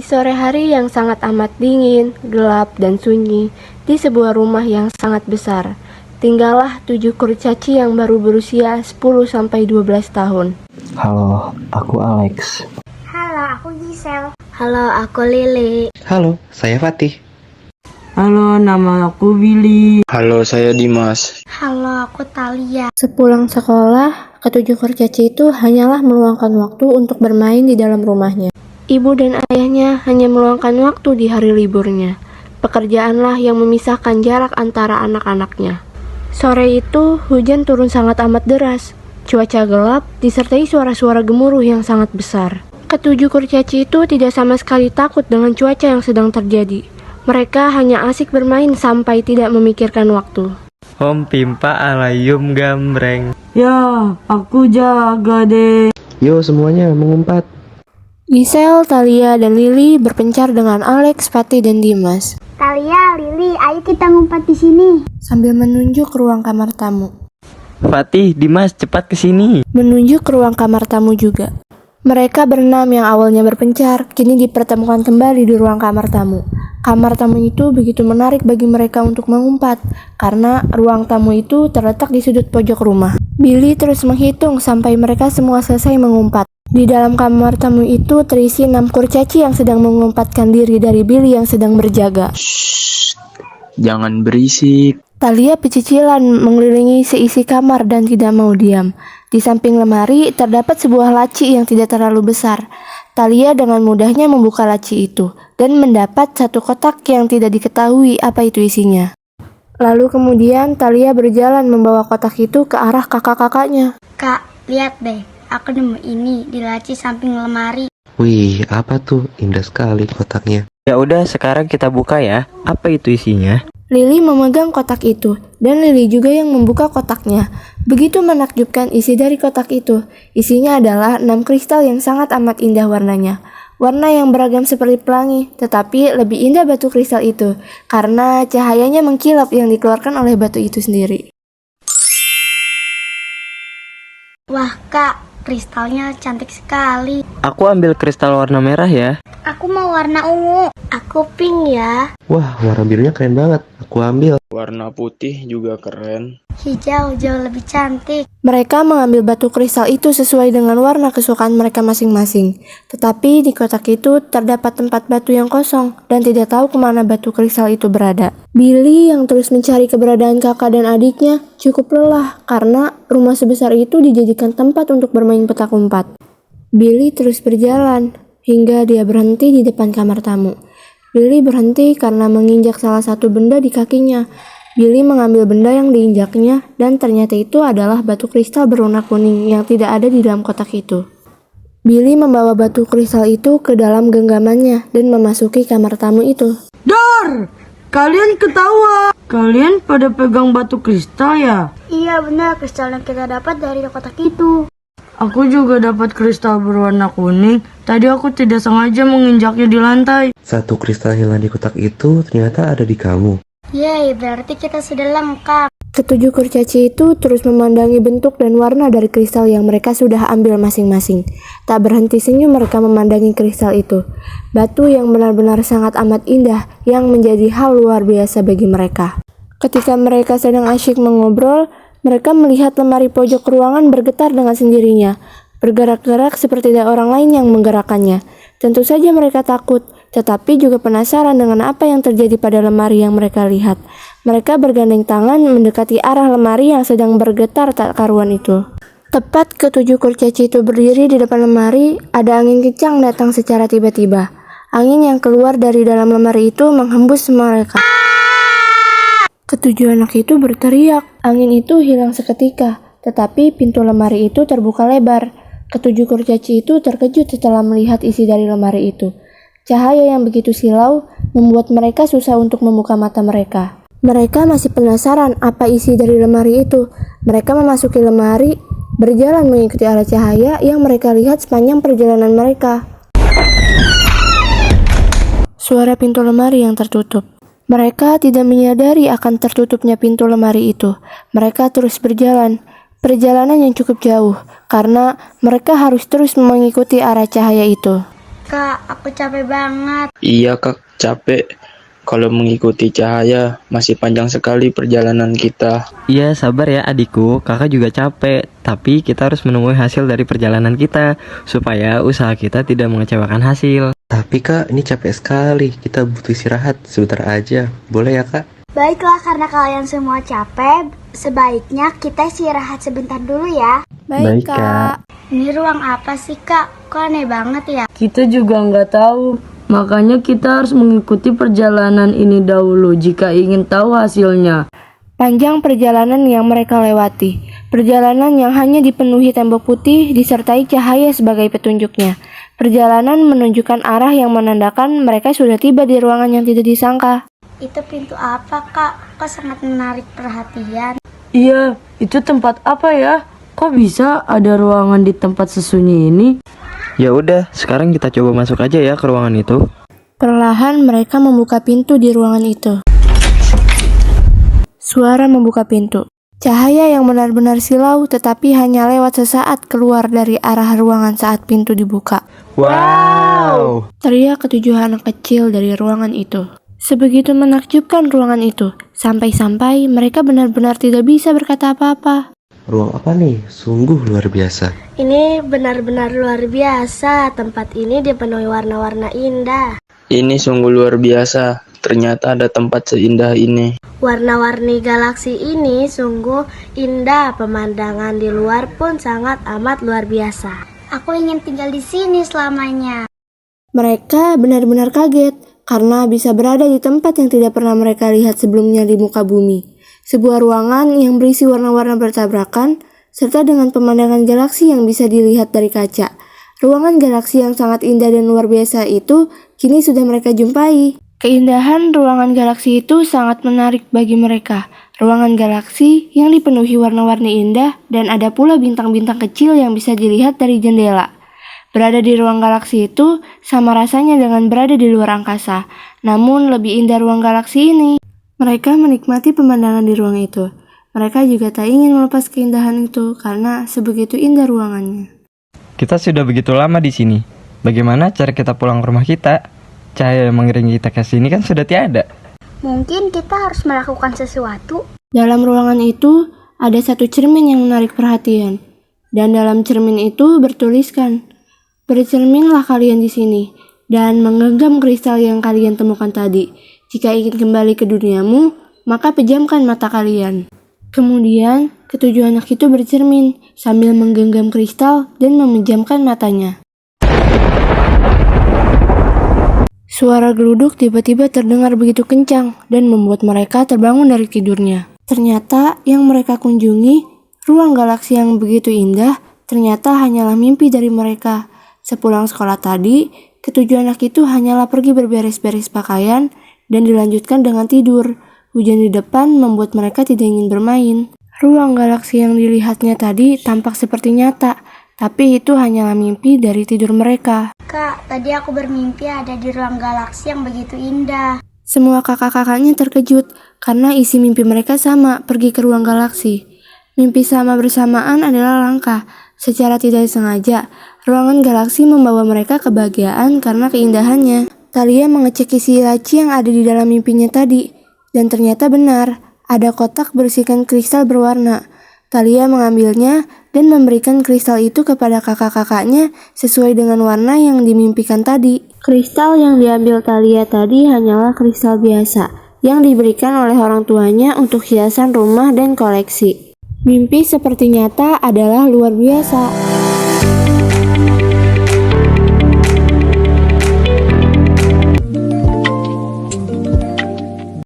sore hari yang sangat amat dingin, gelap, dan sunyi, di sebuah rumah yang sangat besar, tinggallah 7 kurcaci yang baru berusia 10-12 tahun. Halo, aku Alex. Halo, aku Gisel. Halo, aku Lili. Halo, saya Fatih. Halo, nama aku Billy. Halo, saya Dimas. Halo, aku Talia. Sepulang sekolah, ketujuh kurcaci itu hanyalah meluangkan waktu untuk bermain di dalam rumahnya. Ibu dan ayahnya hanya meluangkan waktu di hari liburnya. Pekerjaanlah yang memisahkan jarak antara anak-anaknya. Sore itu, hujan turun sangat amat deras. Cuaca gelap disertai suara-suara gemuruh yang sangat besar. Ketujuh kurcaci itu tidak sama sekali takut dengan cuaca yang sedang terjadi. Mereka hanya asik bermain sampai tidak memikirkan waktu. Om Pimpa alayum gambreng. Ya, aku jaga deh. Yo semuanya mengumpat. Gisel, Talia, dan Lili berpencar dengan Alex, Fatih, dan Dimas. Talia, Lili, ayo kita ngumpet di sini. Sambil menunjuk ke ruang kamar tamu. Fatih, Dimas, cepat ke sini. Menunjuk ke ruang kamar tamu juga. Mereka berenam yang awalnya berpencar, kini dipertemukan kembali di ruang kamar tamu. Kamar tamu itu begitu menarik bagi mereka untuk mengumpat, karena ruang tamu itu terletak di sudut pojok rumah. Billy terus menghitung sampai mereka semua selesai mengumpat. Di dalam kamar tamu itu terisi 6 kurcaci yang sedang mengumpatkan diri dari Billy yang sedang berjaga. Shh, jangan berisik. Talia pecicilan mengelilingi seisi kamar dan tidak mau diam. Di samping lemari terdapat sebuah laci yang tidak terlalu besar. Talia dengan mudahnya membuka laci itu dan mendapat satu kotak yang tidak diketahui apa itu isinya. Lalu kemudian Talia berjalan membawa kotak itu ke arah kakak-kakaknya. Kak, lihat deh, aku nemu ini di laci samping lemari. Wih, apa tuh? Indah sekali kotaknya. Ya udah, sekarang kita buka ya. Apa itu isinya? Lili memegang kotak itu, dan Lili juga yang membuka kotaknya. Begitu menakjubkan isi dari kotak itu. Isinya adalah 6 kristal yang sangat amat indah warnanya. Warna yang beragam seperti pelangi, tetapi lebih indah batu kristal itu, karena cahayanya mengkilap yang dikeluarkan oleh batu itu sendiri. Wah, Kak, kristalnya cantik sekali. Aku ambil kristal warna merah ya. Aku mau warna ungu. Aku pink ya. Wah, warna birunya keren banget. Aku ambil. Warna putih juga keren. Hijau jauh lebih cantik. Mereka mengambil batu kristal itu sesuai dengan warna kesukaan mereka masing-masing. Tetapi di kotak itu terdapat tempat batu yang kosong dan tidak tahu kemana batu kristal itu berada. Billy yang terus mencari keberadaan kakak dan adiknya cukup lelah karena rumah sebesar itu dijadikan tempat untuk bermain petak umpet. Billy terus berjalan hingga dia berhenti di depan kamar tamu. Billy berhenti karena menginjak salah satu benda di kakinya. Billy mengambil benda yang diinjaknya dan ternyata itu adalah batu kristal berwarna kuning yang tidak ada di dalam kotak itu. Billy membawa batu kristal itu ke dalam genggamannya dan memasuki kamar tamu itu. Dar! Kalian ketawa. Kalian pada pegang batu kristal ya? Iya benar, kristal yang kita dapat dari kotak itu. Aku juga dapat kristal berwarna kuning. Tadi aku tidak sengaja menginjaknya di lantai. Satu kristal hilang di kotak itu ternyata ada di kamu. Yeay, berarti kita sudah lengkap. Ketujuh kurcaci itu terus memandangi bentuk dan warna dari kristal yang mereka sudah ambil masing-masing. Tak berhenti senyum mereka memandangi kristal itu. Batu yang benar-benar sangat amat indah yang menjadi hal luar biasa bagi mereka. Ketika mereka sedang asyik mengobrol, mereka melihat lemari pojok ruangan bergetar dengan sendirinya. Bergerak-gerak seperti ada orang lain yang menggerakkannya. Tentu saja mereka takut, tetapi juga penasaran dengan apa yang terjadi pada lemari yang mereka lihat. Mereka bergandeng tangan mendekati arah lemari yang sedang bergetar tak karuan itu. Tepat ketujuh kurcaci itu berdiri di depan lemari, ada angin kencang datang secara tiba-tiba. Angin yang keluar dari dalam lemari itu menghembus mereka. Ketujuh anak itu berteriak. Angin itu hilang seketika, tetapi pintu lemari itu terbuka lebar. Ketujuh kurcaci itu terkejut setelah melihat isi dari lemari itu. Cahaya yang begitu silau membuat mereka susah untuk membuka mata mereka. Mereka masih penasaran apa isi dari lemari itu. Mereka memasuki lemari, berjalan mengikuti arah cahaya yang mereka lihat sepanjang perjalanan mereka. Suara pintu lemari yang tertutup. Mereka tidak menyadari akan tertutupnya pintu lemari itu. Mereka terus berjalan. Perjalanan yang cukup jauh, karena mereka harus terus mengikuti arah cahaya itu. Kak, aku capek banget. Iya kak, capek. Kalau mengikuti cahaya, masih panjang sekali perjalanan kita. Iya, sabar ya adikku, kakak juga capek. Tapi kita harus menemui hasil dari perjalanan kita, supaya usaha kita tidak mengecewakan hasil. Tapi kak, ini capek sekali. Kita butuh istirahat sebentar aja. Boleh ya kak? Baiklah, karena kalian semua capek, sebaiknya kita istirahat sebentar dulu ya. Baik, Kak. Ini ruang apa sih, Kak? Kok aneh banget ya? Kita juga nggak tahu. Makanya kita harus mengikuti perjalanan ini dahulu jika ingin tahu hasilnya. Panjang perjalanan yang mereka lewati. Perjalanan yang hanya dipenuhi tembok putih disertai cahaya sebagai petunjuknya. Perjalanan menunjukkan arah yang menandakan mereka sudah tiba di ruangan yang tidak disangka. Itu pintu apa, Kak? Kok sangat menarik perhatian? Iya, itu tempat apa ya? Kok bisa ada ruangan di tempat sesunyi ini? Ya udah, sekarang kita coba masuk aja ya ke ruangan itu. Perlahan mereka membuka pintu di ruangan itu. Suara membuka pintu. Cahaya yang benar-benar silau tetapi hanya lewat sesaat keluar dari arah ruangan saat pintu dibuka. Wow! Teriak ketujuh anak kecil dari ruangan itu. Sebegitu menakjubkan ruangan itu, sampai-sampai mereka benar-benar tidak bisa berkata apa-apa. Ruang apa nih? Sungguh luar biasa. Ini benar-benar luar biasa. Tempat ini dipenuhi warna-warna indah. Ini sungguh luar biasa. Ternyata ada tempat seindah ini. Warna-warni galaksi ini sungguh indah. Pemandangan di luar pun sangat amat luar biasa. Aku ingin tinggal di sini selamanya. Mereka benar-benar kaget karena bisa berada di tempat yang tidak pernah mereka lihat sebelumnya di muka bumi. Sebuah ruangan yang berisi warna-warna bertabrakan, serta dengan pemandangan galaksi yang bisa dilihat dari kaca. Ruangan galaksi yang sangat indah dan luar biasa itu kini sudah mereka jumpai. Keindahan ruangan galaksi itu sangat menarik bagi mereka. Ruangan galaksi yang dipenuhi warna-warni indah dan ada pula bintang-bintang kecil yang bisa dilihat dari jendela. Berada di ruang galaksi itu sama rasanya dengan berada di luar angkasa, namun lebih indah ruang galaksi ini. Mereka menikmati pemandangan di ruang itu. Mereka juga tak ingin melepas keindahan itu karena sebegitu indah ruangannya. Kita sudah begitu lama di sini. Bagaimana cara kita pulang ke rumah kita? Cahaya yang mengiringi kita ke sini kan sudah tiada. Mungkin kita harus melakukan sesuatu. Dalam ruangan itu ada satu cermin yang menarik perhatian. Dan dalam cermin itu bertuliskan, "Bercerminlah kalian di sini dan menggenggam kristal yang kalian temukan tadi. Jika ingin kembali ke duniamu, maka pejamkan mata kalian." Kemudian, ketujuh anak itu bercermin sambil menggenggam kristal dan memejamkan matanya. Suara geluduk tiba-tiba terdengar begitu kencang dan membuat mereka terbangun dari tidurnya. Ternyata yang mereka kunjungi, ruang galaksi yang begitu indah, ternyata hanyalah mimpi dari mereka. Sepulang sekolah tadi, ketujuh anak itu hanyalah pergi berberes-beres pakaian dan dilanjutkan dengan tidur. Hujan di depan membuat mereka tidak ingin bermain. Ruang galaksi yang dilihatnya tadi tampak seperti nyata, tapi itu hanyalah mimpi dari tidur mereka. Kak, tadi aku bermimpi ada di ruang galaksi yang begitu indah. Semua kakak-kakaknya terkejut karena isi mimpi mereka sama, pergi ke ruang galaksi. Mimpi sama bersamaan adalah langka. Secara tidak sengaja, ruangan galaksi membawa mereka kebahagiaan karena keindahannya. Thalia mengecek isi laci yang ada di dalam mimpinya tadi, dan ternyata benar, ada kotak berisikan kristal berwarna. Thalia mengambilnya dan memberikan kristal itu kepada kakak-kakaknya sesuai dengan warna yang dimimpikan tadi. Kristal yang diambil Thalia tadi hanyalah kristal biasa, yang diberikan oleh orang tuanya untuk hiasan rumah dan koleksi. Mimpi seperti nyata adalah luar biasa.